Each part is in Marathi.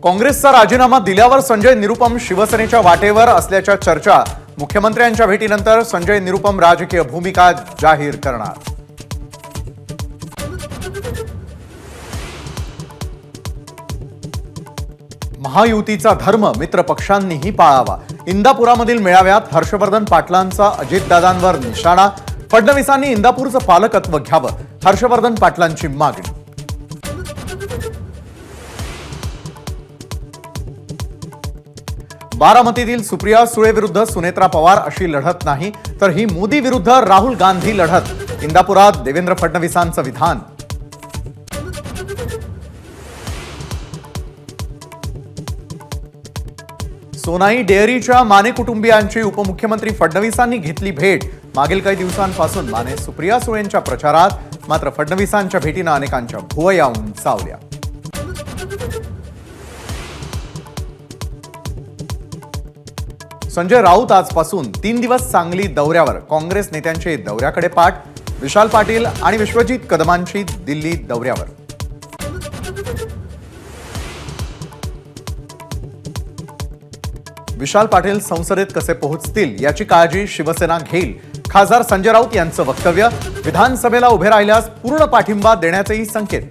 काँग्रेसचा राजीनामा दिल्यावर संजय निरुपम शिवसेनेच्या वाटेवर असल्याच्या चर्चा। मुख्यमंत्र्यांच्या भेटीनंतर संजय निरुपम राजकीय भूमिका जाहीर करणार। महायुतीचा धर्म मित्र पक्षांनीही पाळावा। इंदापुरामधील मेळाव्यात हर्षवर्धन पाटलांचा अजितदादांवर निशाणा। फडणवीसांनी इंदापूरचं पालकत्व घ्यावं, हर्षवर्धन पाटलांची मागणी। बारामतीतील सुप्रिया सुळे विरुद्ध सुनेत्रा पवार अशी लढत नाही, तर ही मोदी विरुद्ध राहुल गांधी लढत। इंदापुरात देवेंद्र फडणवीसांचं विधान। सोनाई डेअरीच्या माने कुटुंबियांची उपमुख्यमंत्री फडणवीसांनी घेतली भेट। मागील काही दिवसांपासून माने सुप्रिया सुळेंच्या प्रचारात, मात्र फडणवीसांच्या भेटीनं अनेकांच्या भुवया उंचावल्या। संजय राऊत आजपासून 3 दिवस सांगली दौऱ्यावर। काँग्रेस नेत्यांचे दौऱ्याकडे पाठ। विशाल पाटील आणि विश्वजित कदमांची दिल्ली दौऱ्यावर। विशाल पाटील संसदेत कसे पोहोचतील याची काळजी शिवसेना घेईल। खासदार संजय राऊत यांचं वक्तव्य। विधानसभेला उभे राहिल्यास पूर्ण पाठिंबा देण्याचेही संकेत।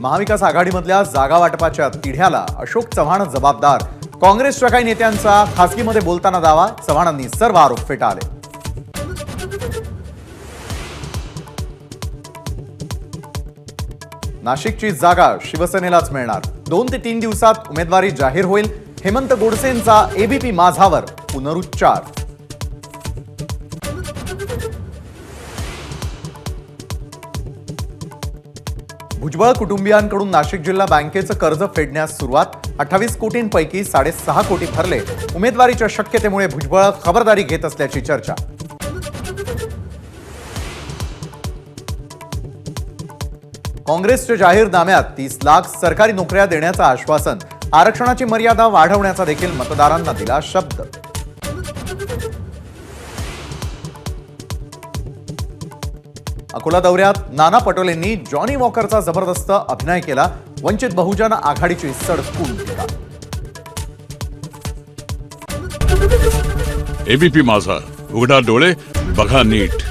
महाविकास आघाडीमधल्या जागा वाटपाच्या तिढ्याला अशोक चव्हाण जबाबदार। काँग्रेसच्या काही नेत्यांचा खासगीमध्ये बोलताना दावा। चव्हाणांनी सर्व आरोप फेटाळले। नाशिकची जागा शिवसेनेलाच मिळणार। 2 ते 3 दिवसात उमेदवारी जाहीर होईल। हेमंत गोडसेंचा एबीपी माझावर पुनरुच्चार। भुजबळ कुटुंबियांकडून नाशिक जिल्हा बँकेचं कर्ज फेडण्यास सुरुवात। 28 कोटींपैकी 6.5 कोटी भरले। उमेदवारीच्या शक्यतेमुळे भुजबळ खबरदारी घेत असल्याची चर्चा। काँग्रेसच्या जाहीरनाम्यात 30 लाख सरकारी नोकऱ्या देण्याचं आश्वासन। आरक्षणाची मर्यादा वाढवण्याचा देखील मतदारांना दिला शब्द। अकोला दौऱ्यात नाना पटोलेंनी जॉनी वॉकरचा जबरदस्त अभिनय केला। वंचित बहुजन आघाडीची सडकून टीका। एबीपी माझा, उघडा डोळे बघा नीट।